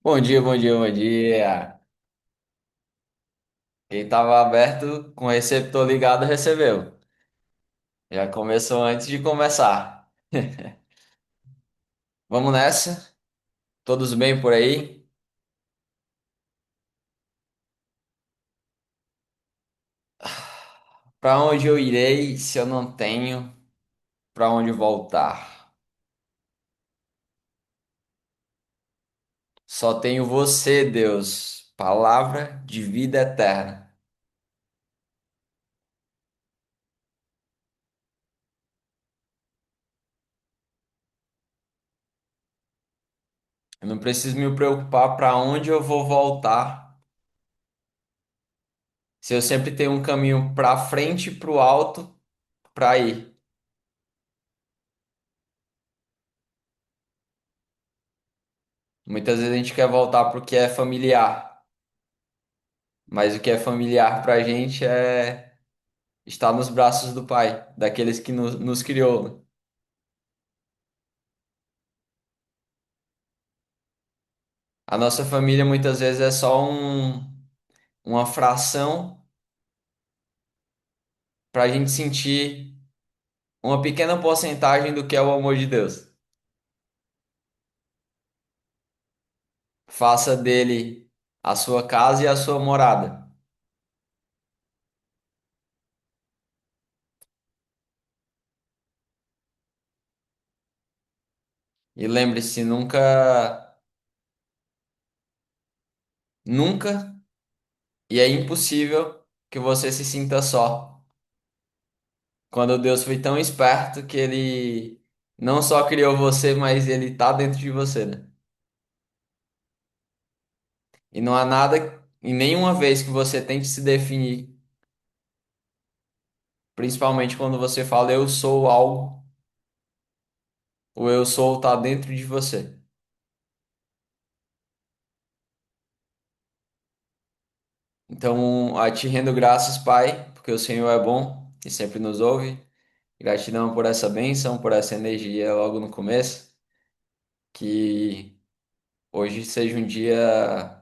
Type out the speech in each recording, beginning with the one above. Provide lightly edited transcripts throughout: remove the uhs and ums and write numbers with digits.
Bom dia, bom dia, bom dia. Quem estava aberto com o receptor ligado recebeu. Já começou antes de começar. Vamos nessa? Todos bem por aí? Para onde eu irei se eu não tenho para onde voltar? Só tenho você, Deus, palavra de vida eterna. Eu não preciso me preocupar para onde eu vou voltar, se eu sempre tenho um caminho para frente e para o alto para ir. Muitas vezes a gente quer voltar porque é familiar. Mas o que é familiar pra gente é estar nos braços do Pai, daqueles que nos criou, né? A nossa família muitas vezes é só uma fração para a gente sentir uma pequena porcentagem do que é o amor de Deus. Faça dele a sua casa e a sua morada. E lembre-se, nunca, e é impossível que você se sinta só. Quando Deus foi tão esperto que ele não só criou você, mas ele tá dentro de você, né? E não há nada, em nenhuma vez que você tente se definir, principalmente quando você fala eu sou algo, o eu sou tá dentro de você. Então, a te rendo graças, Pai, porque o Senhor é bom e sempre nos ouve. Gratidão por essa bênção, por essa energia logo no começo. Que hoje seja um dia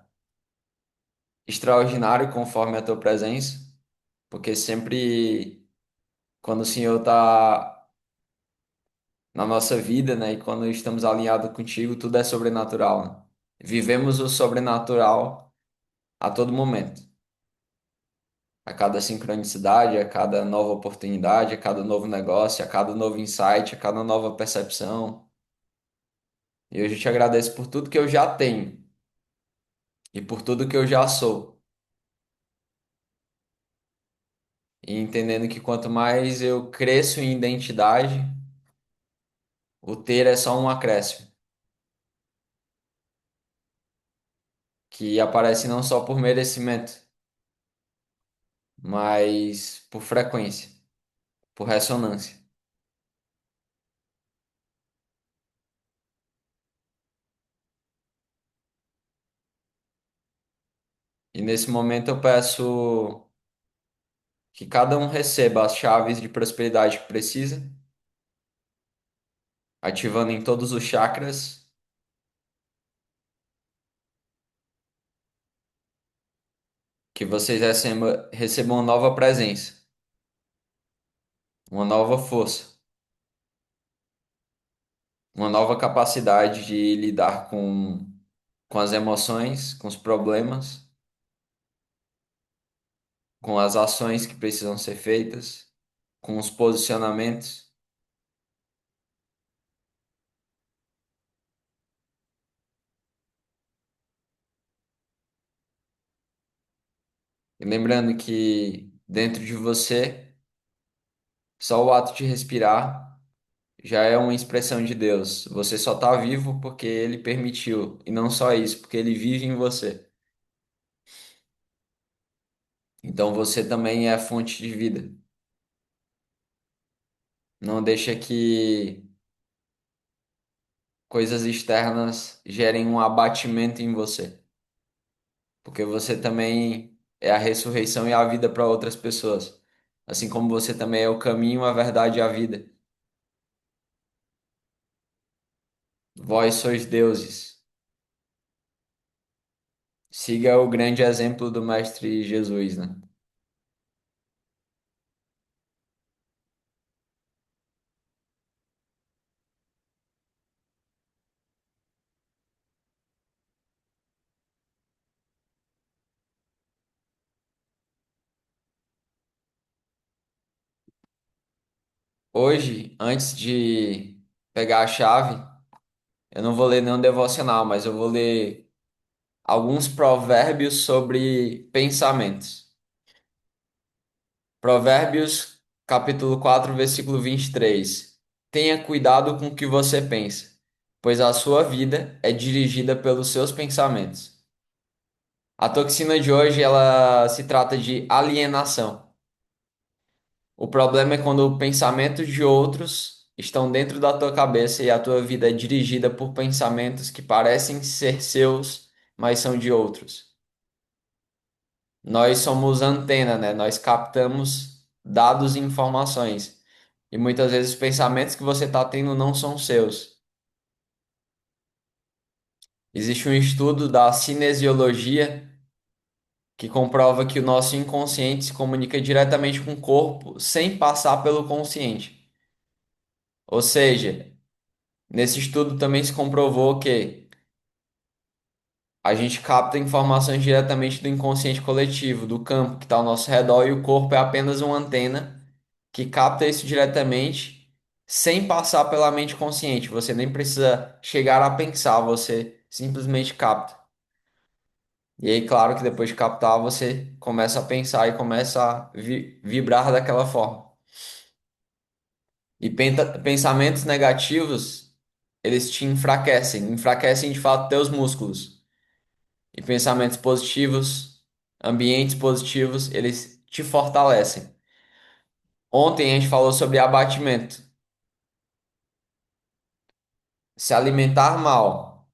extraordinário conforme a tua presença, porque sempre quando o Senhor está na nossa vida, né? E quando estamos alinhados contigo, tudo é sobrenatural, né? Vivemos o sobrenatural a todo momento. A cada sincronicidade, a cada nova oportunidade, a cada novo negócio, a cada novo insight, a cada nova percepção. E hoje eu te agradeço por tudo que eu já tenho e por tudo que eu já sou. E entendendo que quanto mais eu cresço em identidade, o ter é só um acréscimo, que aparece não só por merecimento, mas por frequência, por ressonância. E nesse momento eu peço que cada um receba as chaves de prosperidade que precisa, ativando em todos os chakras, que vocês recebam uma nova presença, uma nova força, uma nova capacidade de lidar com as emoções, com os problemas, com as ações que precisam ser feitas, com os posicionamentos. E lembrando que dentro de você, só o ato de respirar já é uma expressão de Deus. Você só está vivo porque Ele permitiu. E não só isso, porque Ele vive em você. Então você também é a fonte de vida. Não deixa que coisas externas gerem um abatimento em você. Porque você também é a ressurreição e a vida para outras pessoas. Assim como você também é o caminho, a verdade e a vida. Vós sois deuses. Siga o grande exemplo do Mestre Jesus, né? Hoje, antes de pegar a chave, eu não vou ler nenhum devocional, mas eu vou ler alguns provérbios sobre pensamentos. Provérbios, capítulo 4, versículo 23. Tenha cuidado com o que você pensa, pois a sua vida é dirigida pelos seus pensamentos. A toxina de hoje, ela se trata de alienação. O problema é quando pensamentos de outros estão dentro da tua cabeça e a tua vida é dirigida por pensamentos que parecem ser seus, mas são de outros. Nós somos antena, né? Nós captamos dados e informações. E muitas vezes os pensamentos que você está tendo não são seus. Existe um estudo da cinesiologia que comprova que o nosso inconsciente se comunica diretamente com o corpo sem passar pelo consciente. Ou seja, nesse estudo também se comprovou que a gente capta informações diretamente do inconsciente coletivo, do campo que está ao nosso redor, e o corpo é apenas uma antena que capta isso diretamente, sem passar pela mente consciente. Você nem precisa chegar a pensar, você simplesmente capta. E aí, claro que depois de captar, você começa a pensar e começa a vibrar daquela forma. E pensamentos negativos, eles te enfraquecem de fato teus músculos. E pensamentos positivos, ambientes positivos, eles te fortalecem. Ontem a gente falou sobre abatimento. Se alimentar mal,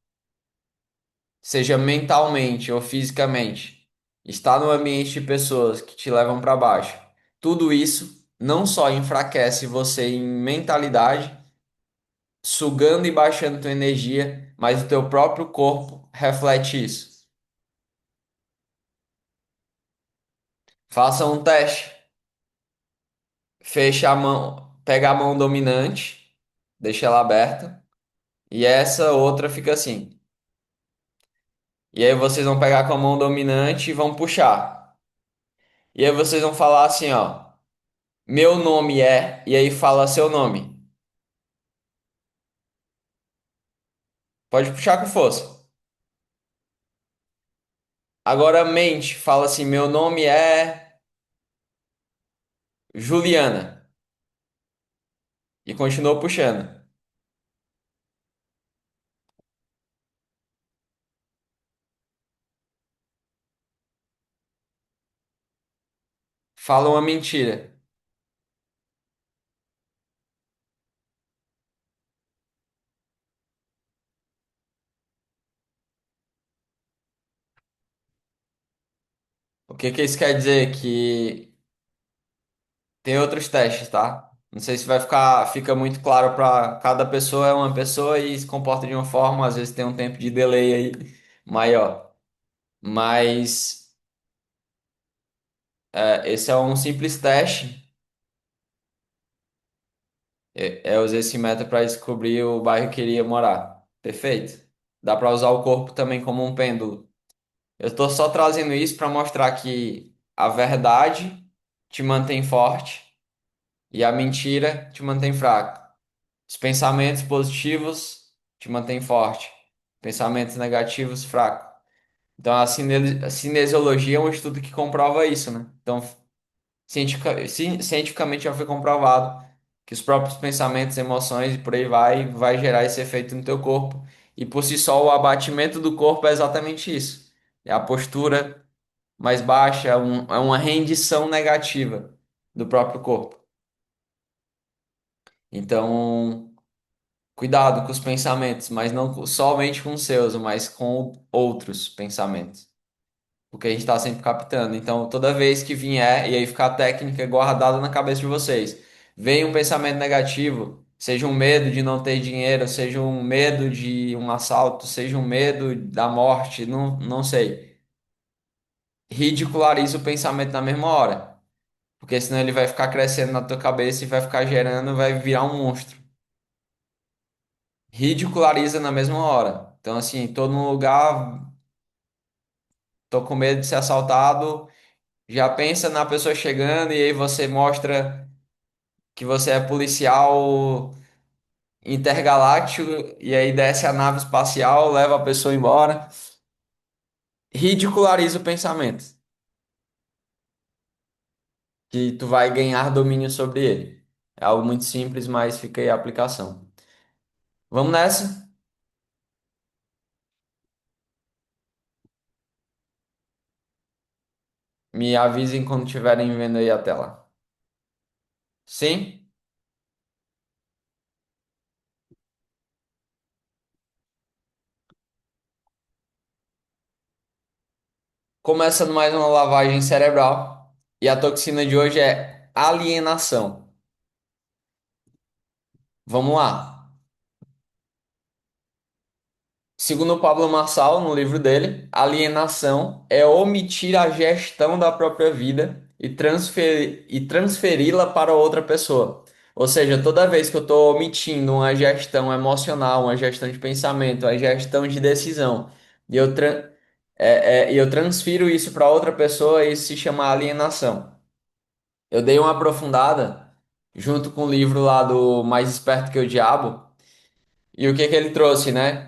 seja mentalmente ou fisicamente, estar no ambiente de pessoas que te levam para baixo. Tudo isso não só enfraquece você em mentalidade, sugando e baixando tua energia, mas o teu próprio corpo reflete isso. Faça um teste. Fecha a mão, pega a mão dominante, deixa ela aberta, e essa outra fica assim. E aí vocês vão pegar com a mão dominante e vão puxar. E aí vocês vão falar assim, ó, meu nome é, e aí fala seu nome. Pode puxar com força. Agora mente, fala assim, meu nome é Juliana. E continua puxando. Fala uma mentira. O que que isso quer dizer? Que tem outros testes, tá? Não sei se fica muito claro para cada pessoa, é uma pessoa e se comporta de uma forma, às vezes tem um tempo de delay aí maior. Mas esse é um simples teste. Eu usei esse método para descobrir o bairro que iria morar. Perfeito. Dá para usar o corpo também como um pêndulo. Eu estou só trazendo isso para mostrar que a verdade te mantém forte e a mentira te mantém fraco. Os pensamentos positivos te mantêm forte, pensamentos negativos fraco. Então a cinesiologia é um estudo que comprova isso, né? Então, cientificamente já foi comprovado que os próprios pensamentos, emoções e por aí vai gerar esse efeito no teu corpo. E por si só, o abatimento do corpo é exatamente isso. É a postura mais baixa, é uma rendição negativa do próprio corpo. Então, cuidado com os pensamentos, mas não somente com os seus, mas com outros pensamentos. Porque a gente está sempre captando. Então, toda vez que vier, e aí ficar a técnica guardada na cabeça de vocês, vem um pensamento negativo, seja um medo de não ter dinheiro, seja um medo de um assalto, seja um medo da morte, não sei. ridiculariza o pensamento na mesma hora. Porque senão ele vai ficar crescendo na tua cabeça e vai ficar gerando, vai virar um monstro. Ridiculariza na mesma hora. Então, assim, tô num lugar, tô com medo de ser assaltado, já pensa na pessoa chegando e aí você mostra que você é policial intergaláctico e aí desce a nave espacial, leva a pessoa embora. Ridiculariza o pensamento, que tu vai ganhar domínio sobre ele. É algo muito simples, mas fica aí a aplicação. Vamos nessa? Me avisem quando estiverem vendo aí a tela. Sim? Começando mais uma lavagem cerebral. E a toxina de hoje é alienação. Vamos lá. Segundo o Pablo Marçal, no livro dele, alienação é omitir a gestão da própria vida e transferi-la para outra pessoa. Ou seja, toda vez que eu estou omitindo uma gestão emocional, uma gestão de pensamento, uma gestão de decisão, e e eu transfiro isso para outra pessoa, isso se chama alienação. Eu dei uma aprofundada junto com o livro lá do Mais Esperto que o Diabo, e o que que ele trouxe, né?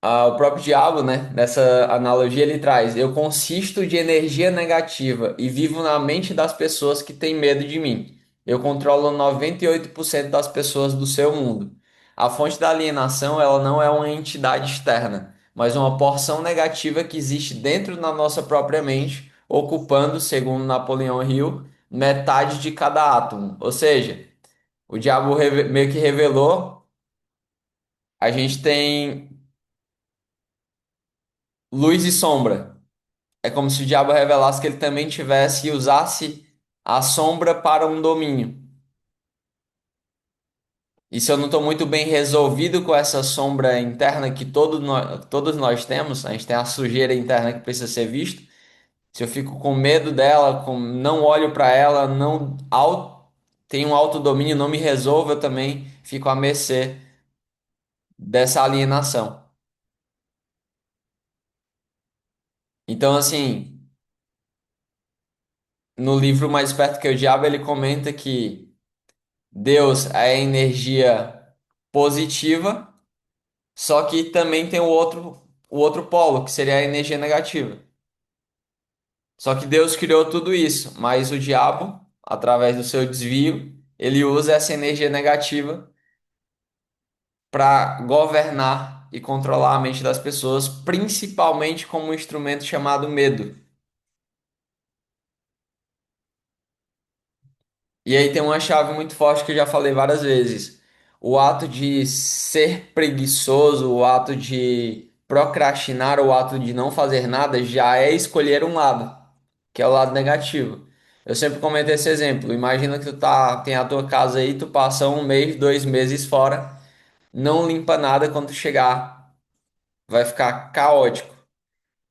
O próprio diabo, né? Nessa analogia ele traz: eu consisto de energia negativa e vivo na mente das pessoas que têm medo de mim. Eu controlo 98% das pessoas do seu mundo. A fonte da alienação, ela não é uma entidade externa, mas uma porção negativa que existe dentro da nossa própria mente, ocupando, segundo Napoleão Hill, metade de cada átomo. Ou seja, o diabo meio que revelou, a gente tem luz e sombra. É como se o diabo revelasse que ele também tivesse e usasse a sombra para um domínio. E se eu não estou muito bem resolvido com essa sombra interna que todos nós temos, a gente tem a sujeira interna que precisa ser vista. Se eu fico com medo dela, não olho para ela, não tenho um autodomínio, não me resolvo, eu também fico à mercê dessa alienação. Então, assim, no livro Mais Perto que o Diabo, ele comenta que Deus é energia positiva, só que também tem o outro polo, que seria a energia negativa. Só que Deus criou tudo isso, mas o diabo, através do seu desvio, ele usa essa energia negativa para governar e controlar a mente das pessoas, principalmente como um instrumento chamado medo. E aí tem uma chave muito forte que eu já falei várias vezes. O ato de ser preguiçoso, o ato de procrastinar, o ato de não fazer nada já é escolher um lado, que é o lado negativo. Eu sempre comento esse exemplo. Imagina que tem a tua casa aí, tu passa um mês, 2 meses fora, não limpa nada quando tu chegar. Vai ficar caótico.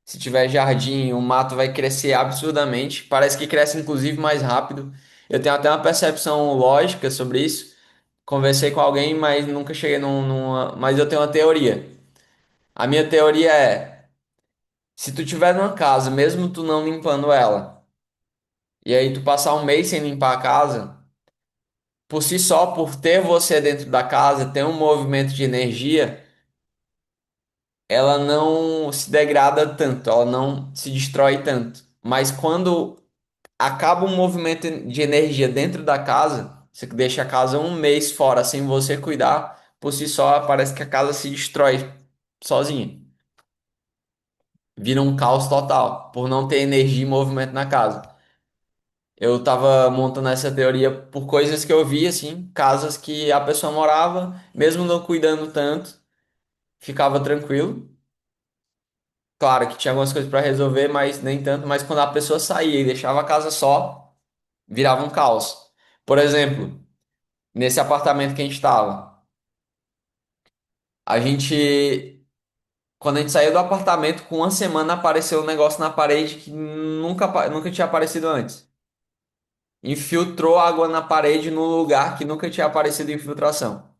Se tiver jardim, o mato vai crescer absurdamente. Parece que cresce inclusive mais rápido. Eu tenho até uma percepção lógica sobre isso. Conversei com alguém, mas nunca cheguei numa. Mas eu tenho uma teoria. A minha teoria é: se tu tiver numa casa, mesmo tu não limpando ela, e aí tu passar um mês sem limpar a casa, por si só, por ter você dentro da casa, ter um movimento de energia, ela não se degrada tanto, ela não se destrói tanto. Mas quando acaba um movimento de energia dentro da casa, você deixa a casa um mês fora sem você cuidar, por si só parece que a casa se destrói sozinha. Vira um caos total, por não ter energia e movimento na casa. Eu tava montando essa teoria por coisas que eu vi, assim, casas que a pessoa morava, mesmo não cuidando tanto, ficava tranquilo. Claro que tinha algumas coisas para resolver, mas nem tanto. Mas quando a pessoa saía e deixava a casa só, virava um caos. Por exemplo, nesse apartamento que a gente estava. A gente Quando a gente saiu do apartamento, com uma semana apareceu um negócio na parede que nunca tinha aparecido antes. Infiltrou água na parede num lugar que nunca tinha aparecido infiltração.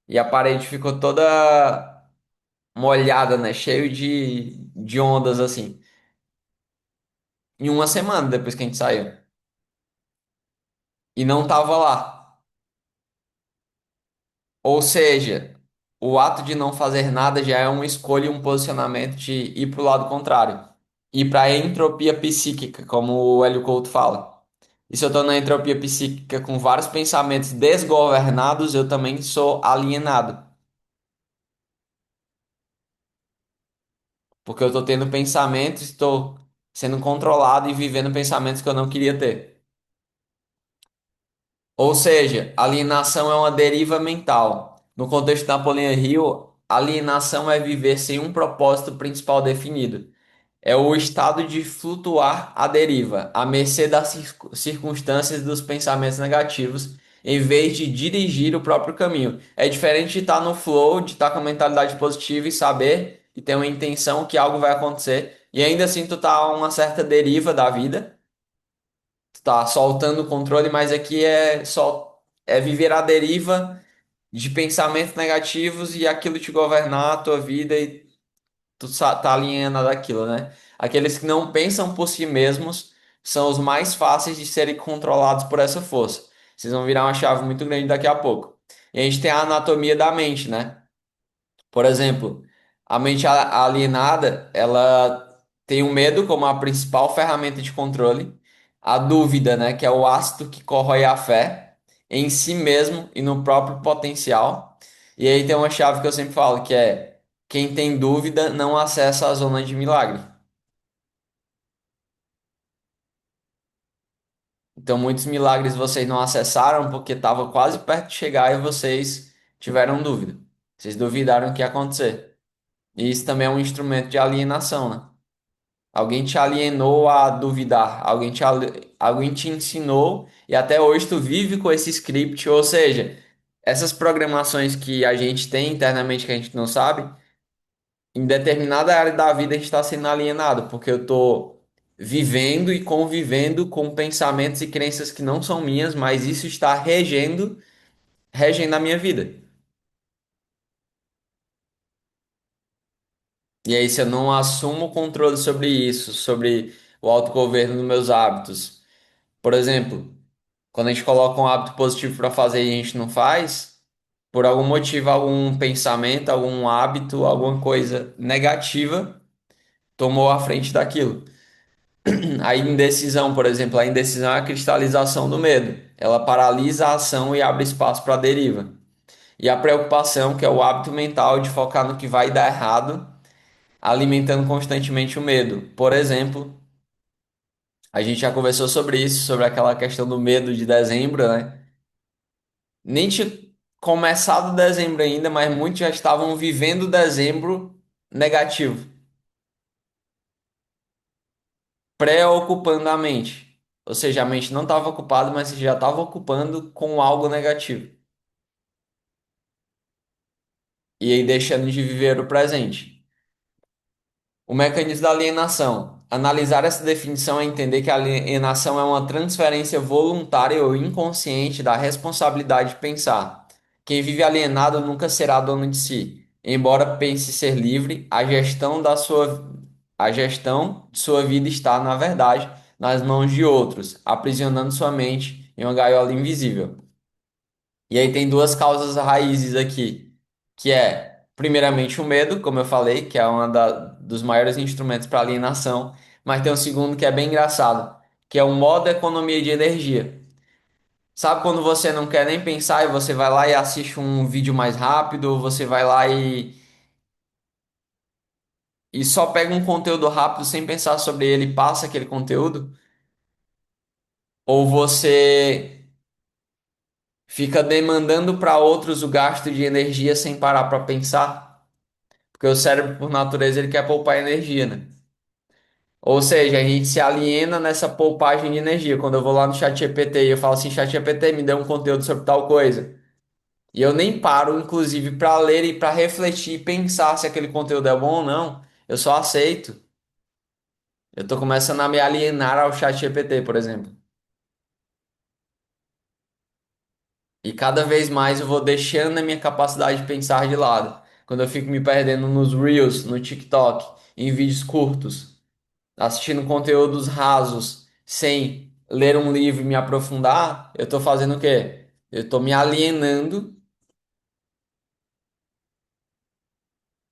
E a parede ficou toda molhada, né? Cheio de ondas assim. Em uma semana depois que a gente saiu. E não tava lá. Ou seja, o ato de não fazer nada já é uma escolha e um posicionamento de ir para o lado contrário. Ir para a entropia psíquica, como o Hélio Couto fala. E se eu estou na entropia psíquica com vários pensamentos desgovernados, eu também sou alienado. Porque eu estou tendo pensamentos, estou sendo controlado e vivendo pensamentos que eu não queria ter. Ou seja, alienação é uma deriva mental. No contexto da Napoleão Hill, alienação é viver sem um propósito principal definido. É o estado de flutuar à deriva, à mercê das circunstâncias e dos pensamentos negativos, em vez de dirigir o próprio caminho. É diferente de estar no flow, de estar com a mentalidade positiva e saber e ter uma intenção que algo vai acontecer, e ainda assim tu tá a uma certa deriva da vida, tu tá soltando o controle, mas aqui é só é viver a deriva de pensamentos negativos e aquilo te governar a tua vida e tá alienado daquilo, né? Aqueles que não pensam por si mesmos são os mais fáceis de serem controlados por essa força. Vocês vão virar uma chave muito grande daqui a pouco. E a gente tem a anatomia da mente, né? Por exemplo, a mente alienada, ela tem o medo como a principal ferramenta de controle, a dúvida, né, que é o ácido que corrói a fé em si mesmo e no próprio potencial. E aí tem uma chave que eu sempre falo, que é quem tem dúvida não acessa a zona de milagre. Então muitos milagres vocês não acessaram porque estava quase perto de chegar e vocês tiveram dúvida. Vocês duvidaram que ia acontecer. E isso também é um instrumento de alienação, né? Alguém te alienou a duvidar, alguém te ensinou e até hoje tu vive com esse script, ou seja, essas programações que a gente tem internamente que a gente não sabe, em determinada área da vida a gente está sendo alienado, porque eu estou vivendo e convivendo com pensamentos e crenças que não são minhas, mas isso está regendo a minha vida. E aí, se eu não assumo o controle sobre isso, sobre o autogoverno dos meus hábitos, por exemplo. Quando a gente coloca um hábito positivo para fazer e a gente não faz, por algum motivo, algum pensamento, algum hábito, alguma coisa negativa tomou a frente daquilo. A indecisão, por exemplo, a indecisão é a cristalização do medo. Ela paralisa a ação e abre espaço para a deriva. E a preocupação, que é o hábito mental de focar no que vai dar errado, alimentando constantemente o medo. Por exemplo, a gente já conversou sobre isso, sobre aquela questão do medo de dezembro, né? Nem tinha começado dezembro ainda, mas muitos já estavam vivendo dezembro negativo, preocupando a mente. Ou seja, a mente não estava ocupada, mas já estava ocupando com algo negativo. E aí deixando de viver o presente. O mecanismo da alienação. Analisar essa definição é entender que a alienação é uma transferência voluntária ou inconsciente da responsabilidade de pensar. Quem vive alienado nunca será dono de si. Embora pense ser livre, a gestão de sua vida está, na verdade, nas mãos de outros, aprisionando sua mente em uma gaiola invisível. E aí tem duas causas raízes aqui, que é, primeiramente, o medo, como eu falei, que é dos maiores instrumentos para alienação, mas tem um segundo que é bem engraçado, que é o modo economia de energia. Sabe quando você não quer nem pensar e você vai lá e assiste um vídeo mais rápido, ou você vai lá e só pega um conteúdo rápido sem pensar sobre ele e passa aquele conteúdo? Ou você fica demandando para outros o gasto de energia sem parar para pensar? Porque o cérebro, por natureza, ele quer poupar energia, né? Ou seja, a gente se aliena nessa poupagem de energia. Quando eu vou lá no chat GPT e eu falo assim, chat GPT, me dê um conteúdo sobre tal coisa. E eu nem paro, inclusive, para ler e para refletir e pensar se aquele conteúdo é bom ou não. Eu só aceito. Eu tô começando a me alienar ao chat GPT, por exemplo. E cada vez mais eu vou deixando a minha capacidade de pensar de lado. Quando eu fico me perdendo nos Reels, no TikTok, em vídeos curtos, assistindo conteúdos rasos, sem ler um livro e me aprofundar, eu tô fazendo o quê? Eu tô me alienando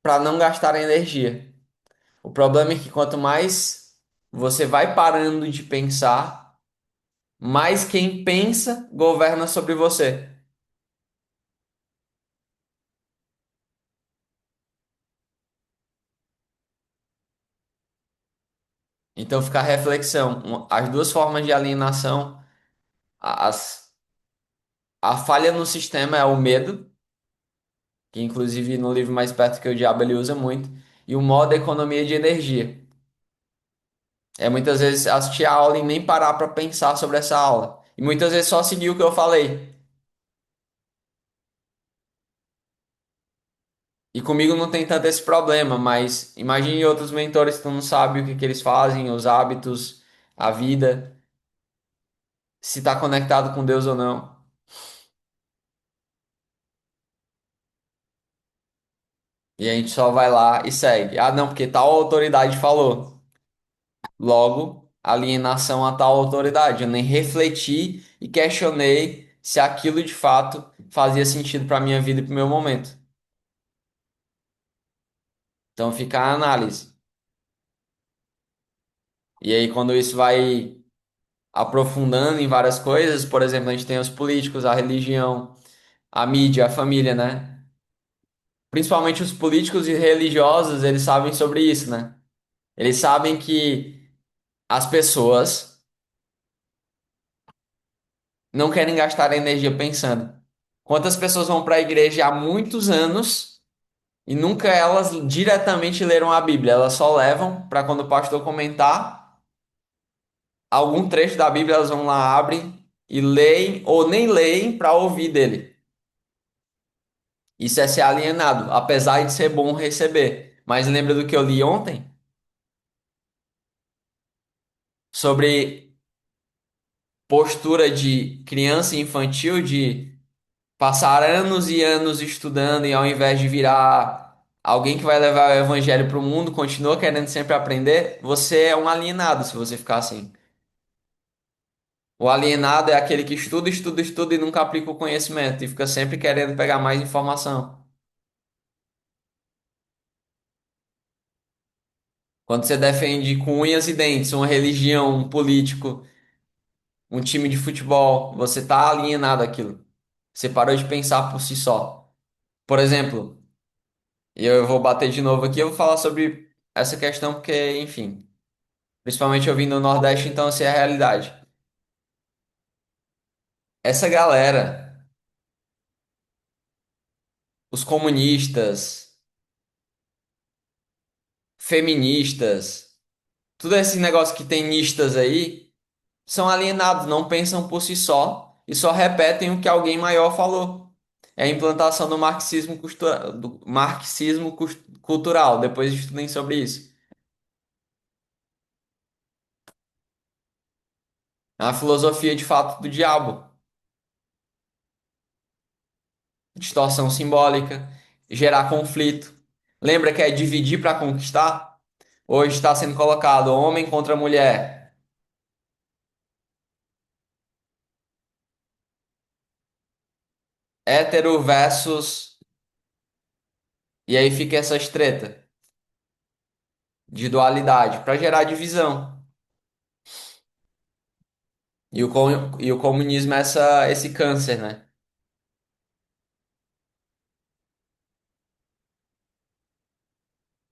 para não gastar energia. O problema é que quanto mais você vai parando de pensar, mais quem pensa governa sobre você. Então fica a reflexão. As duas formas de alienação, as, a falha no sistema é o medo, que inclusive no livro Mais Perto que o Diabo ele usa muito, e o modo economia de energia. É muitas vezes assistir a aula e nem parar para pensar sobre essa aula. E muitas vezes só seguir o que eu falei. E comigo não tem tanto esse problema, mas imagine outros mentores que tu não sabe o que que eles fazem, os hábitos, a vida, se está conectado com Deus ou não. E a gente só vai lá e segue. Ah, não, porque tal autoridade falou. Logo, alienação a tal autoridade. Eu nem refleti e questionei se aquilo de fato fazia sentido para minha vida e para o meu momento. Então fica a análise. E aí, quando isso vai aprofundando em várias coisas, por exemplo, a gente tem os políticos, a religião, a mídia, a família, né? Principalmente os políticos e religiosos, eles sabem sobre isso, né? Eles sabem que as pessoas não querem gastar energia pensando. Quantas pessoas vão para a igreja há muitos anos e nunca elas diretamente leram a Bíblia? Elas só levam para quando o pastor comentar algum trecho da Bíblia, elas vão lá, abrem e leem, ou nem leem para ouvir dele. Isso é ser alienado, apesar de ser bom receber. Mas lembra do que eu li ontem? Sobre postura de criança e infantil, de passar anos e anos estudando e ao invés de virar alguém que vai levar o evangelho para o mundo, continua querendo sempre aprender, você é um alienado se você ficar assim. O alienado é aquele que estuda, estuda, estuda e nunca aplica o conhecimento e fica sempre querendo pegar mais informação. Quando você defende com unhas e dentes uma religião, um político, um time de futebol, você está alienado àquilo. Você parou de pensar por si só. Por exemplo, e eu vou bater de novo aqui, eu vou falar sobre essa questão porque, enfim, principalmente eu vim do Nordeste, então eu sei a realidade. Essa galera, os comunistas, feministas, tudo esse negócio que tem nistas aí, são alienados, não pensam por si só e só repetem o que alguém maior falou. É a implantação do cultural. Depois estudem sobre isso. É uma filosofia de fato do diabo. Distorção simbólica, gerar conflito. Lembra que é dividir para conquistar? Hoje está sendo colocado homem contra mulher, hétero versus. E aí fica essa treta de dualidade para gerar divisão. E o comunismo é esse câncer, né?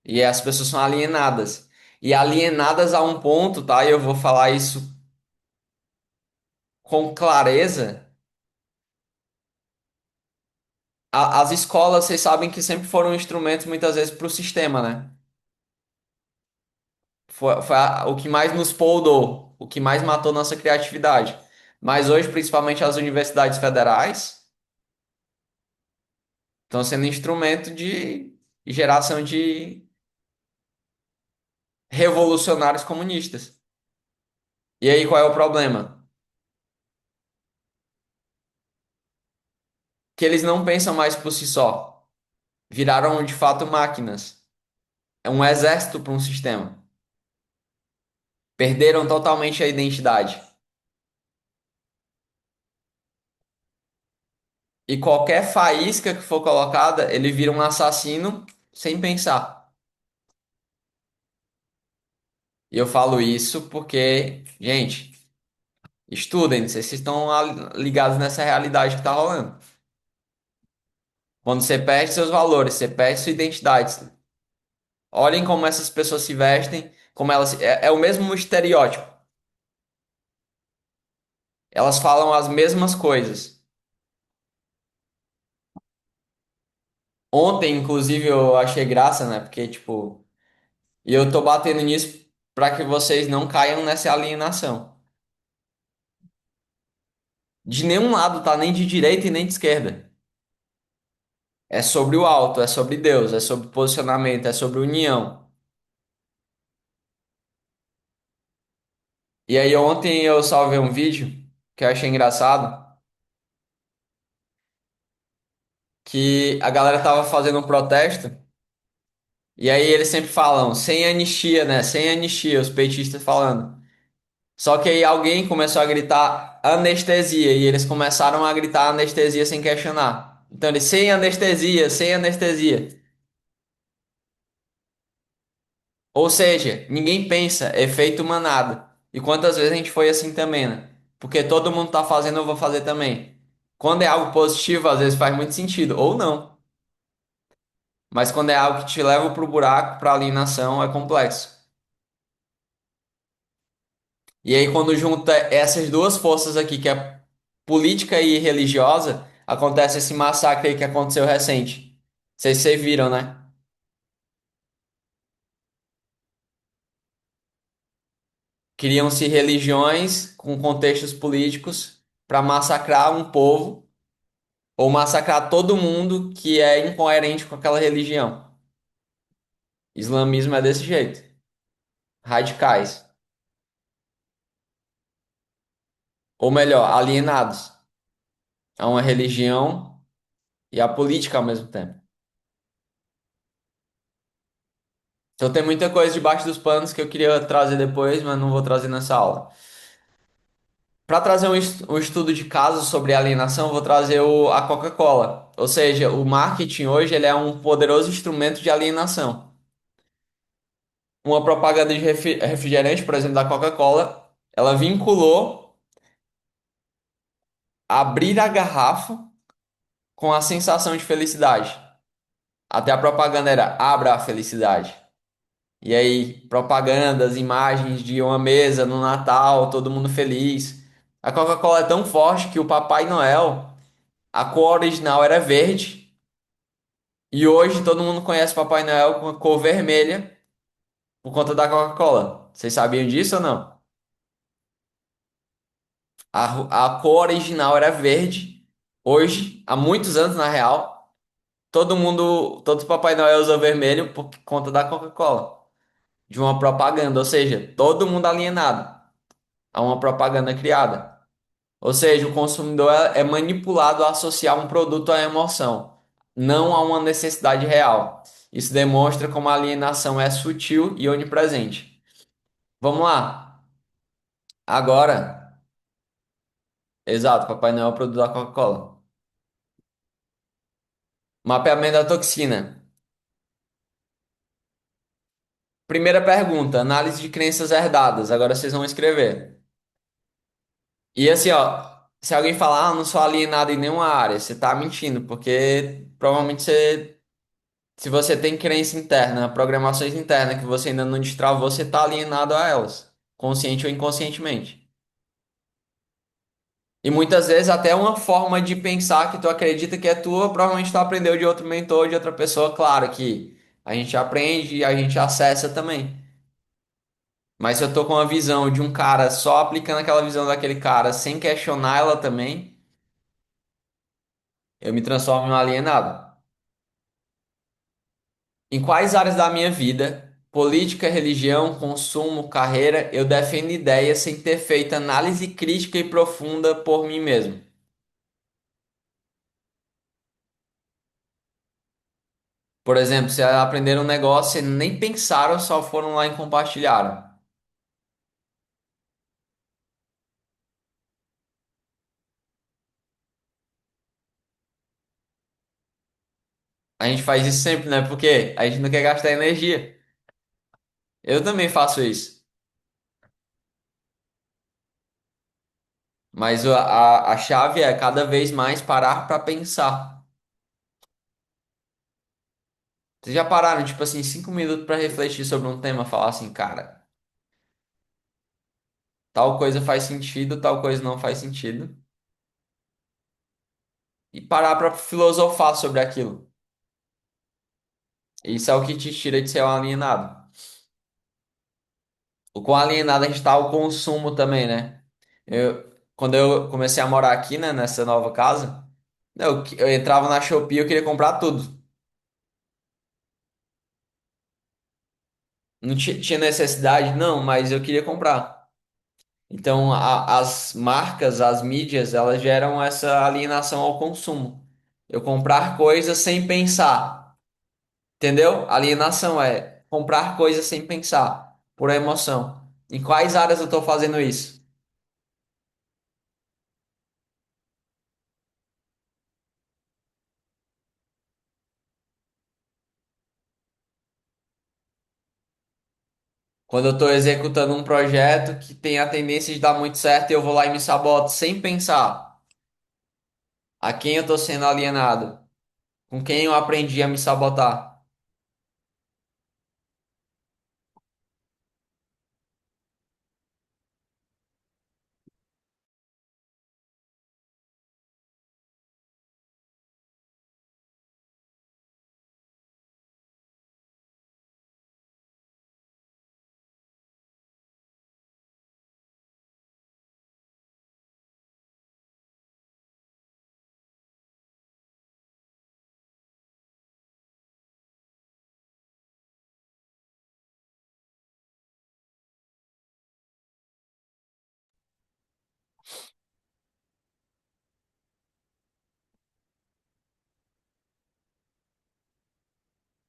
E as pessoas são alienadas. E alienadas a um ponto, tá? E eu vou falar isso com clareza. As escolas, vocês sabem que sempre foram instrumentos muitas vezes para o sistema, né? Foi o que mais nos poldou, o que mais matou nossa criatividade. Mas hoje, principalmente as universidades federais, Estão sendo instrumento de geração de revolucionários comunistas. E aí qual é o problema? Que eles não pensam mais por si só. Viraram de fato máquinas. É um exército para um sistema. Perderam totalmente a identidade. E qualquer faísca que for colocada, ele vira um assassino sem pensar. E eu falo isso porque, gente, estudem, não sei se vocês estão ligados nessa realidade que está rolando. Quando você perde seus valores, você perde sua identidade. Olhem como essas pessoas se vestem, como elas. É o mesmo estereótipo. Elas falam as mesmas coisas. Ontem, inclusive, eu achei graça, né? Porque, tipo, e eu tô batendo nisso para que vocês não caiam nessa alienação. De nenhum lado, tá? Nem de direita e nem de esquerda. É sobre o alto, é sobre Deus, é sobre posicionamento, é sobre união. E aí, ontem eu salvei um vídeo que eu achei engraçado, que a galera tava fazendo um protesto. E aí eles sempre falam, sem anistia, né? Sem anistia, os petistas falando. Só que aí alguém começou a gritar anestesia e eles começaram a gritar anestesia sem questionar. Então eles, sem anestesia, sem anestesia. Ou seja, ninguém pensa, efeito manada. E quantas vezes a gente foi assim também, né? Porque todo mundo tá fazendo, eu vou fazer também. Quando é algo positivo, às vezes faz muito sentido, ou não. Mas quando é algo que te leva pro buraco, pra alienação, é complexo. E aí, quando junta essas duas forças aqui, que é política e religiosa, acontece esse massacre aí que aconteceu recente. Vocês viram, né? Criam-se religiões com contextos políticos para massacrar um povo ou massacrar todo mundo que é incoerente com aquela religião. Islamismo é desse jeito. Radicais. Ou melhor, alienados a uma religião e à política ao mesmo tempo. Então tem muita coisa debaixo dos panos que eu queria trazer depois, mas não vou trazer nessa aula. Para trazer um estudo de caso sobre alienação, eu vou trazer a Coca-Cola. Ou seja, o marketing hoje ele é um poderoso instrumento de alienação. Uma propaganda de refrigerante, por exemplo, da Coca-Cola, ela vinculou abrir a garrafa com a sensação de felicidade. Até a propaganda era abra a felicidade. E aí, propagandas, imagens de uma mesa no Natal, todo mundo feliz. A Coca-Cola é tão forte que o Papai Noel, a cor original era verde, e hoje todo mundo conhece Papai Noel com a cor vermelha por conta da Coca-Cola. Vocês sabiam disso ou não? A cor original era verde. Hoje, há muitos anos na real, todos os Papai Noel usam vermelho por conta da Coca-Cola, de uma propaganda, ou seja, todo mundo alienado a uma propaganda criada. Ou seja, o consumidor é manipulado a associar um produto à emoção, não a uma necessidade real. Isso demonstra como a alienação é sutil e onipresente. Vamos lá. Agora, exato, Papai Noel é o produto da Coca-Cola. Mapeamento da toxina. Primeira pergunta, análise de crenças herdadas. Agora vocês vão escrever. E assim, ó, se alguém falar, ah, não sou alienado em nenhuma área, você tá mentindo, porque provavelmente se você tem crença interna, programações internas que você ainda não destravou, você tá alienado a elas, consciente ou inconscientemente. E muitas vezes até uma forma de pensar que tu acredita que é tua, provavelmente tu aprendeu de outro mentor, de outra pessoa. Claro que a gente aprende e a gente acessa também. Mas se eu tô com a visão de um cara só aplicando aquela visão daquele cara sem questionar ela também, eu me transformo em um alienado. Em quais áreas da minha vida, política, religião, consumo, carreira, eu defendo ideias sem ter feito análise crítica e profunda por mim mesmo? Por exemplo, se aprenderam um negócio e nem pensaram, só foram lá e compartilharam. A gente faz isso sempre, né? Porque a gente não quer gastar energia. Eu também faço isso. Mas a chave é cada vez mais parar para pensar. Vocês já pararam, tipo assim, 5 minutos para refletir sobre um tema, falar assim, cara, tal coisa faz sentido, tal coisa não faz sentido. E parar para filosofar sobre aquilo. Isso é o que te tira de ser um alienado. O quão alienado a gente tá ao consumo também, né? Quando eu comecei a morar aqui, né, nessa nova casa, eu entrava na Shopee e eu queria comprar tudo. Não tinha necessidade, não, mas eu queria comprar. Então, as marcas, as mídias, elas geram essa alienação ao consumo. Eu comprar coisas sem pensar, entendeu? Alienação é comprar coisas sem pensar, por emoção. Em quais áreas eu estou fazendo isso? Quando eu estou executando um projeto que tem a tendência de dar muito certo, eu vou lá e me saboto sem pensar a quem eu estou sendo alienado, com quem eu aprendi a me sabotar.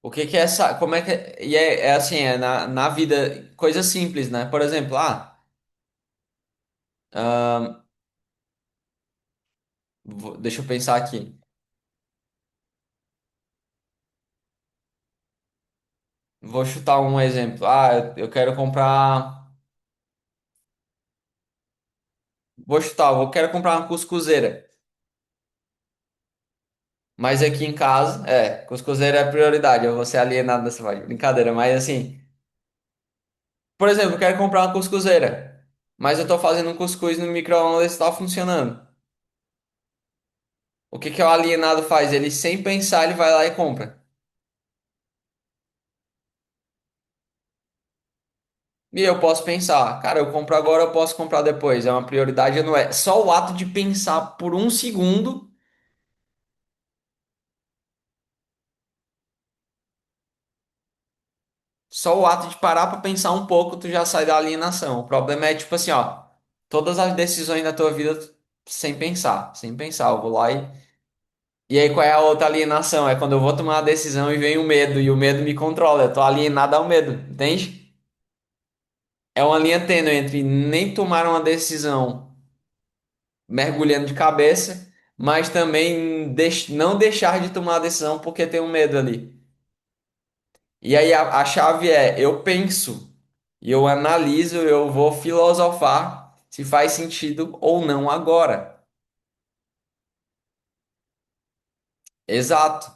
O que que é essa, como é que, e é assim, é na vida, coisa simples, né? Por exemplo, deixa eu pensar aqui. Vou chutar um exemplo. Eu quero comprar, eu quero comprar uma cuscuzeira. Mas aqui em casa, cuscuzeira é a prioridade, eu vou ser alienado dessa parte. Brincadeira, mas assim, por exemplo, eu quero comprar uma cuscuzeira, mas eu tô fazendo um cuscuz no micro-ondas e está funcionando. O que que o alienado faz? Ele, sem pensar, ele vai lá e compra. E eu posso pensar, cara, eu compro agora, eu posso comprar depois. É uma prioridade, não é? Só o ato de pensar por um segundo, só o ato de parar pra pensar um pouco, tu já sai da alienação. O problema é tipo assim, ó, todas as decisões da tua vida sem pensar, sem pensar. Eu vou lá e aí qual é a outra alienação? É quando eu vou tomar uma decisão e vem o medo, e o medo me controla. Eu tô alienado ao medo, entende? É uma linha tênue entre nem tomar uma decisão mergulhando de cabeça, mas também não deixar de tomar a decisão porque tem um medo ali. E aí a chave é: eu penso, e eu analiso, eu vou filosofar se faz sentido ou não agora. Exato.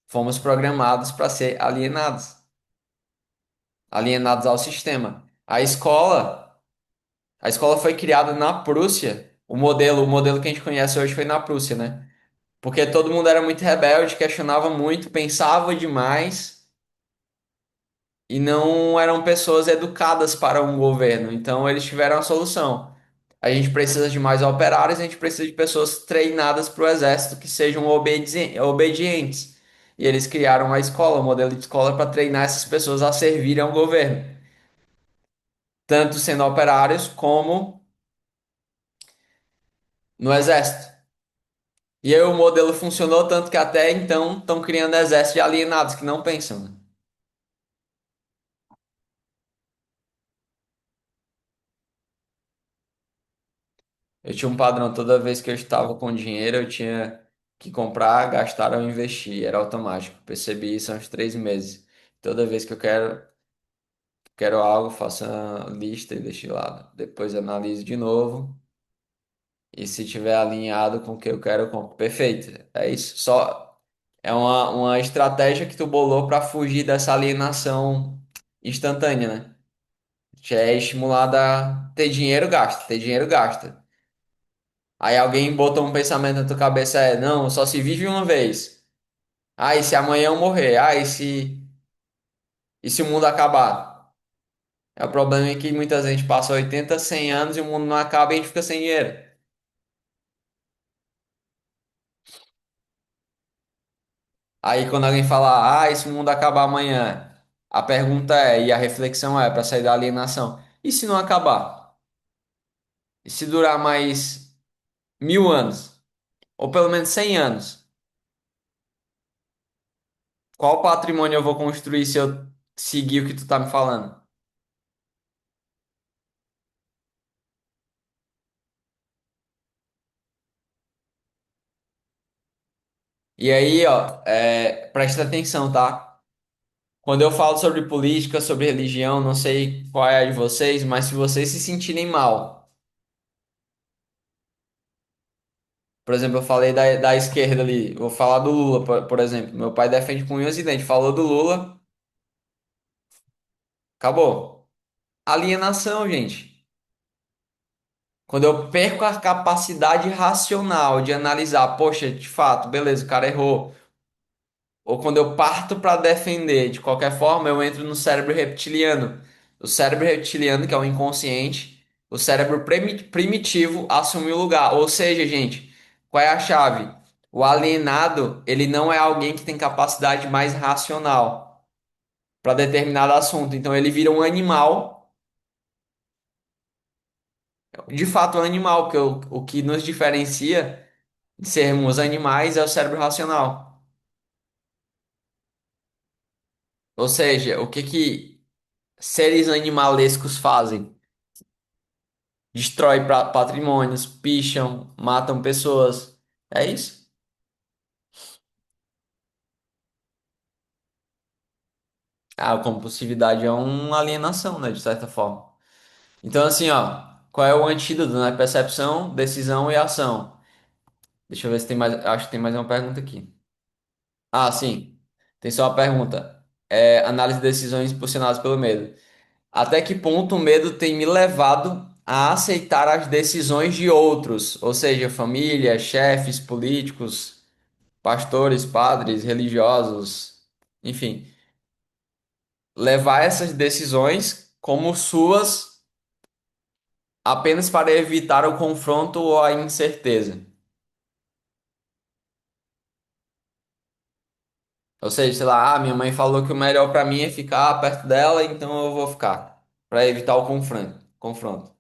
Fomos programados para ser alienados, alienados ao sistema. A escola foi criada na Prússia. O modelo que a gente conhece hoje foi na Prússia, né? Porque todo mundo era muito rebelde, questionava muito, pensava demais e não eram pessoas educadas para um governo. Então eles tiveram a solução. A gente precisa de mais operários, a gente precisa de pessoas treinadas para o exército que sejam obedientes. e eles criaram a escola, o modelo de escola para treinar essas pessoas a servirem ao governo, tanto sendo operários como no exército. E aí o modelo funcionou tanto que até então estão criando exército de alienados que não pensam, né? Eu tinha um padrão, toda vez que eu estava com dinheiro, eu tinha que comprar, gastar ou investir. Era automático. Percebi isso há uns 3 meses. Toda vez que eu quero algo, faço uma lista e deixo de lado. Depois analiso de novo. E se tiver alinhado com o que eu quero, eu compro. Perfeito. É isso. Só é uma estratégia que tu bolou para fugir dessa alienação instantânea, né? Que é estimulada a ter dinheiro, gasta. Ter dinheiro, gasta. Aí alguém botou um pensamento na tua cabeça, não, só se vive uma vez. Ah, e se amanhã eu morrer? Ah, e se o mundo acabar? É, o problema é que muita gente passa 80, 100 anos e o mundo não acaba e a gente fica sem dinheiro. Aí quando alguém fala, e se o mundo acabar amanhã? A pergunta e a reflexão é, para sair da alienação, e se não acabar? E se durar mais 1000 anos? Ou pelo menos 100 anos? Qual patrimônio eu vou construir se eu seguir o que tu tá me falando? E aí, ó, presta atenção, tá? Quando eu falo sobre política, sobre religião, não sei qual é a de vocês, mas se vocês se sentirem mal, por exemplo, eu falei da esquerda ali, vou falar do Lula, por exemplo. Meu pai defende com unhas e dentes, falou do Lula, acabou. Alienação, gente. Quando eu perco a capacidade racional de analisar, poxa, de fato, beleza, o cara errou. Ou quando eu parto para defender, de qualquer forma, eu entro no cérebro reptiliano. O cérebro reptiliano, que é o inconsciente, o cérebro primitivo assume o lugar. Ou seja, gente, qual é a chave? O alienado, ele não é alguém que tem capacidade mais racional para determinado assunto. Então ele vira um animal, de fato um animal, porque o que nos diferencia de sermos animais é o cérebro racional. Ou seja, o que que seres animalescos fazem? Destrói patrimônios, picham, matam pessoas. É isso. A compulsividade é uma alienação, né, de certa forma. Então, assim, ó, qual é o antídoto, né? Percepção, decisão e ação. Deixa eu ver se tem mais. Acho que tem mais uma pergunta aqui. Ah, sim. Tem só uma pergunta. Análise de decisões impulsionadas pelo medo. Até que ponto o medo tem me levado a aceitar as decisões de outros? Ou seja, família, chefes, políticos, pastores, padres, religiosos, enfim, levar essas decisões como suas apenas para evitar o confronto ou a incerteza. Ou seja, sei lá, minha mãe falou que o melhor para mim é ficar perto dela, então eu vou ficar, para evitar o confronto.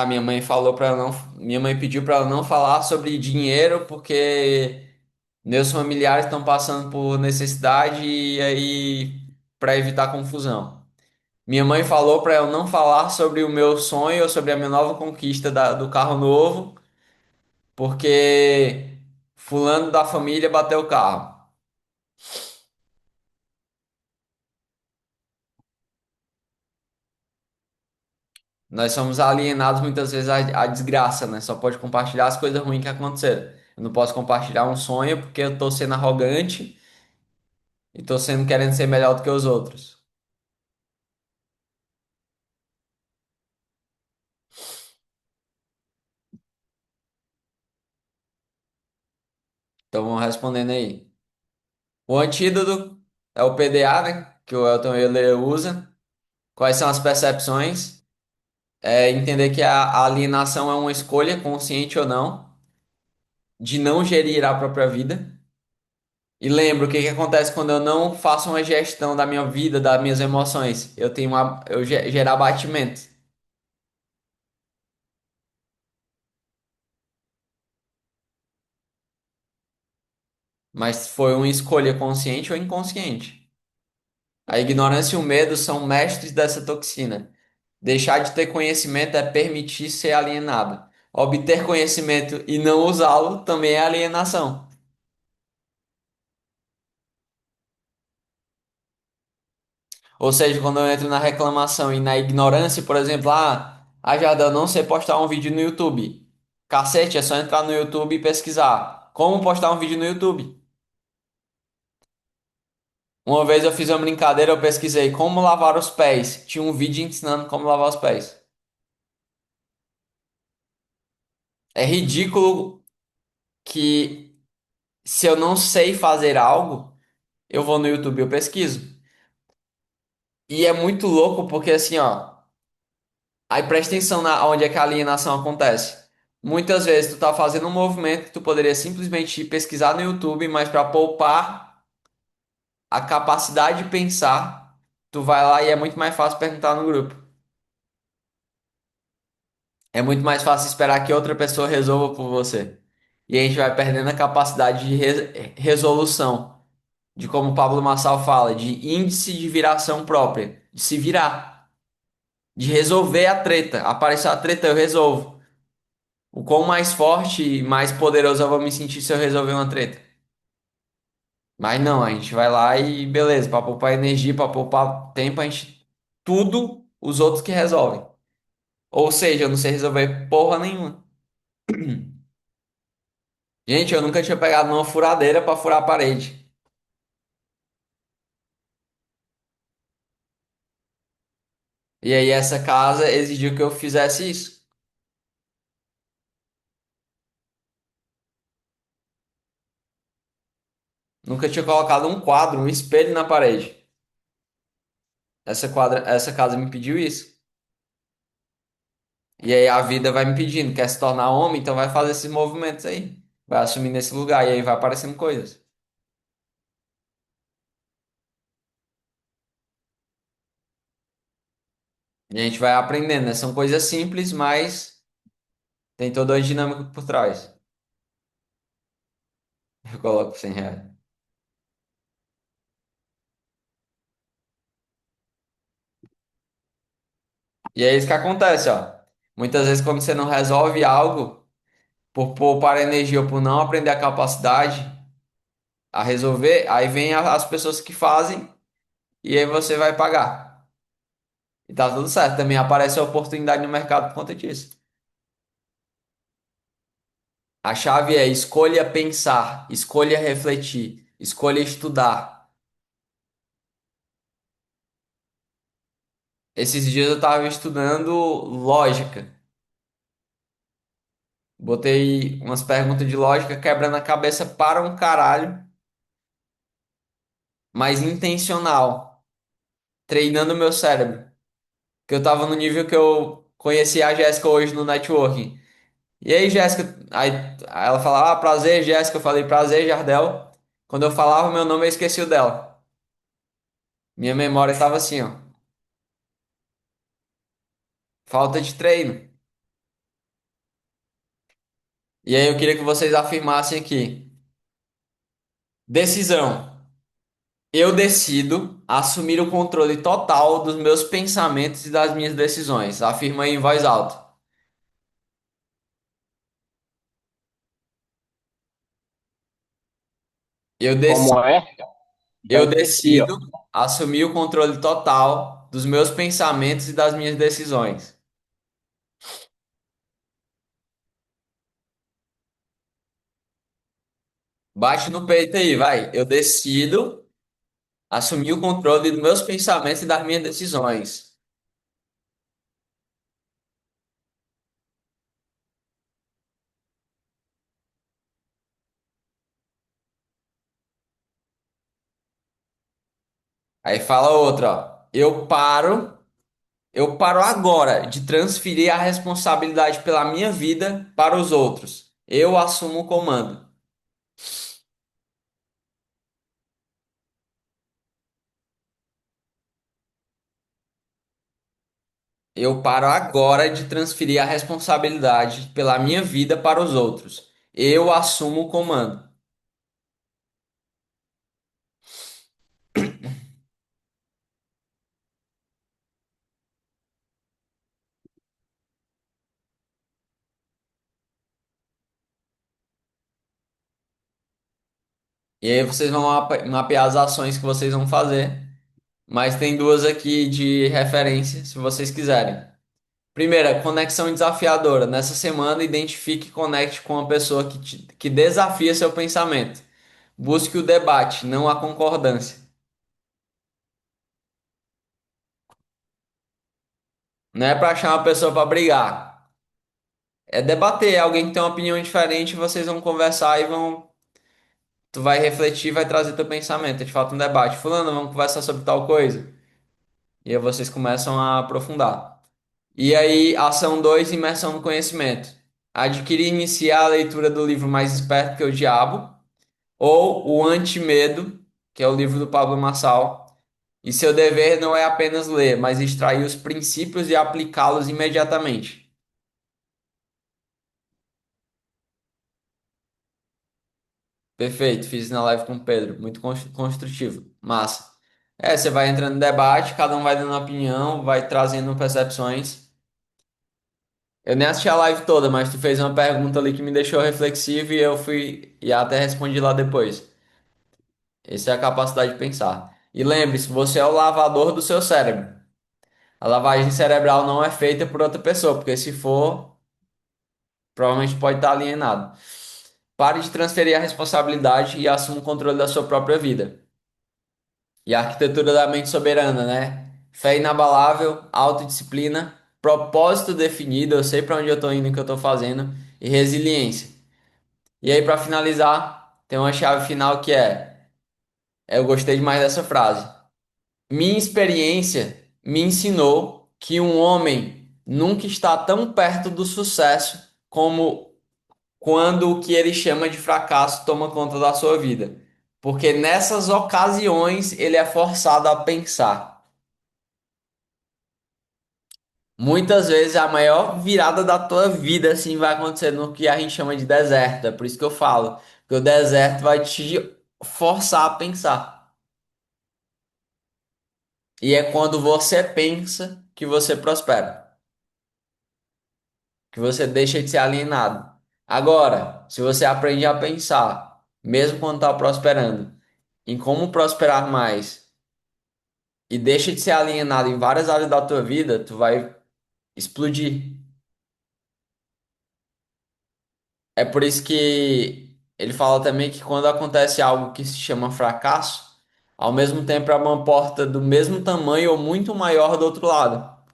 Minha mãe falou para não, minha mãe pediu para ela não falar sobre dinheiro porque meus familiares estão passando por necessidade e aí para evitar confusão. Minha mãe falou para eu não falar sobre o meu sonho ou sobre a minha nova conquista do carro novo, porque fulano da família bateu o carro. Nós somos alienados muitas vezes à desgraça, né? Só pode compartilhar as coisas ruins que aconteceram. Eu não posso compartilhar um sonho porque eu tô sendo arrogante e tô sendo querendo ser melhor do que os outros. Então vamos respondendo aí. O antídoto é o PDA, né? Que o Elton Euler usa. Quais são as percepções? É entender que a alienação é uma escolha, consciente ou não, de não gerir a própria vida. E lembro o que que acontece quando eu não faço uma gestão da minha vida, das minhas emoções. Gerar abatimento. Mas foi uma escolha consciente ou inconsciente. A ignorância e o medo são mestres dessa toxina. Deixar de ter conhecimento é permitir ser alienado. Obter conhecimento e não usá-lo também é alienação. Ou seja, quando eu entro na reclamação e na ignorância, por exemplo, Jardel, não sei postar um vídeo no YouTube. Cacete, é só entrar no YouTube e pesquisar. Como postar um vídeo no YouTube? Uma vez eu fiz uma brincadeira, eu pesquisei como lavar os pés. Tinha um vídeo ensinando como lavar os pés. É ridículo que se eu não sei fazer algo, eu vou no YouTube e eu pesquiso. E é muito louco porque assim, ó, aí presta atenção na onde é que a alienação acontece. Muitas vezes tu tá fazendo um movimento que tu poderia simplesmente ir pesquisar no YouTube, mas para poupar a capacidade de pensar, tu vai lá e é muito mais fácil perguntar no grupo. É muito mais fácil esperar que outra pessoa resolva por você. E a gente vai perdendo a capacidade de resolução, de como o Pablo Marçal fala, de índice de viração própria, de se virar, de resolver a treta. Apareceu a treta, eu resolvo. O quão mais forte e mais poderoso eu vou me sentir se eu resolver uma treta. Mas não, a gente vai lá e beleza, pra poupar energia, pra poupar tempo, a gente. Tudo os outros que resolvem. Ou seja, eu não sei resolver porra nenhuma. Gente, eu nunca tinha pegado numa furadeira pra furar a parede. E aí essa casa exigiu que eu fizesse isso. Nunca tinha colocado um quadro, um espelho na parede. Essa casa me pediu isso. E aí a vida vai me pedindo, quer se tornar homem, então vai fazer esses movimentos aí. Vai assumir nesse lugar e aí vai aparecendo coisas. E a gente vai aprendendo, né? São coisas simples, mas tem toda uma dinâmica por trás. Eu coloco R$ 100. E é isso que acontece, ó. Muitas vezes quando você não resolve algo, por poupar energia ou por não aprender a capacidade a resolver, aí vem as pessoas que fazem e aí você vai pagar. E tá tudo certo. Também aparece a oportunidade no mercado por conta disso. A chave é escolha pensar, escolha refletir, escolha estudar. Esses dias eu estava estudando lógica. Botei umas perguntas de lógica quebrando a cabeça para um caralho, mas intencional, treinando o meu cérebro. Que eu tava no nível que eu conheci a Jéssica hoje no networking. E aí, Jéssica, aí ela falava, prazer, Jéssica. Eu falei, prazer, Jardel. Quando eu falava o meu nome, eu esqueci o dela. Minha memória estava assim, ó. Falta de treino. E aí eu queria que vocês afirmassem aqui. Decisão. Eu decido assumir o controle total dos meus pensamentos e das minhas decisões. Afirma aí em voz alta. Eu, deci- Como é? Já eu esqueci, ó. decido assumir o controle total dos meus pensamentos e das minhas decisões. Bate no peito aí, vai. Eu decido assumir o controle dos meus pensamentos e das minhas decisões. Aí fala outra, ó. Eu paro. Eu paro agora de transferir a responsabilidade pela minha vida para os outros. Eu assumo o comando. Eu paro agora de transferir a responsabilidade pela minha vida para os outros. Eu assumo o comando. E aí vocês vão mapear as ações que vocês vão fazer. Mas tem duas aqui de referência, se vocês quiserem. Primeira, conexão desafiadora. Nessa semana, identifique e conecte com uma pessoa que desafia seu pensamento. Busque o debate, não a concordância. Não é para achar uma pessoa para brigar. É debater. Alguém que tem uma opinião diferente, vocês vão conversar e vão. Tu vai refletir, vai trazer teu pensamento. Te falta um debate. Fulano, vamos conversar sobre tal coisa. E aí vocês começam a aprofundar. E aí, ação 2, imersão no conhecimento. Adquirir e iniciar a leitura do livro Mais Esperto que o Diabo, ou O Antimedo, que é o livro do Pablo Marçal. E seu dever não é apenas ler, mas extrair os princípios e aplicá-los imediatamente. Perfeito, fiz na live com o Pedro, muito construtivo, massa. É, você vai entrando em debate, cada um vai dando opinião, vai trazendo percepções. Eu nem assisti a live toda, mas tu fez uma pergunta ali que me deixou reflexivo e eu fui e até respondi lá depois. Essa é a capacidade de pensar. E lembre-se, você é o lavador do seu cérebro. A lavagem cerebral não é feita por outra pessoa, porque se for, provavelmente pode estar alienado. Pare de transferir a responsabilidade e assuma o controle da sua própria vida. E a arquitetura da mente soberana, né? Fé inabalável, autodisciplina, propósito definido, eu sei para onde eu estou indo, o que eu estou fazendo, e resiliência. E aí, para finalizar, tem uma chave final que eu gostei demais dessa frase. Minha experiência me ensinou que um homem nunca está tão perto do sucesso como quando o que ele chama de fracasso toma conta da sua vida. Porque nessas ocasiões ele é forçado a pensar. Muitas vezes a maior virada da tua vida assim vai acontecer no que a gente chama de deserto. É por isso que eu falo, que o deserto vai te forçar a pensar. E é quando você pensa que você prospera, que você deixa de ser alienado. Agora, se você aprende a pensar, mesmo quando está prosperando, em como prosperar mais e deixa de ser alienado em várias áreas da tua vida, tu vai explodir. É por isso que ele fala também que quando acontece algo que se chama fracasso, ao mesmo tempo é uma porta do mesmo tamanho ou muito maior do outro lado.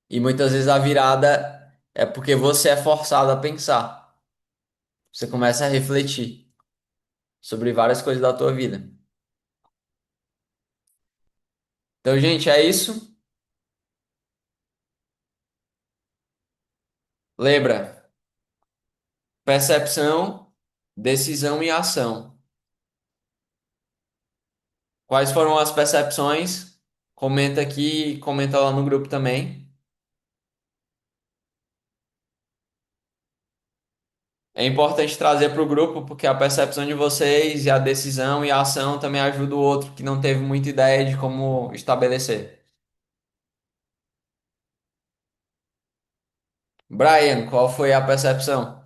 E muitas vezes a virada é porque você é forçado a pensar. Você começa a refletir sobre várias coisas da tua vida. Então, gente, é isso. Lembra, percepção, decisão e ação. Quais foram as percepções? Comenta aqui, comenta lá no grupo também. É importante trazer para o grupo porque a percepção de vocês e a decisão e a ação também ajuda o outro que não teve muita ideia de como estabelecer. Brian, qual foi a percepção?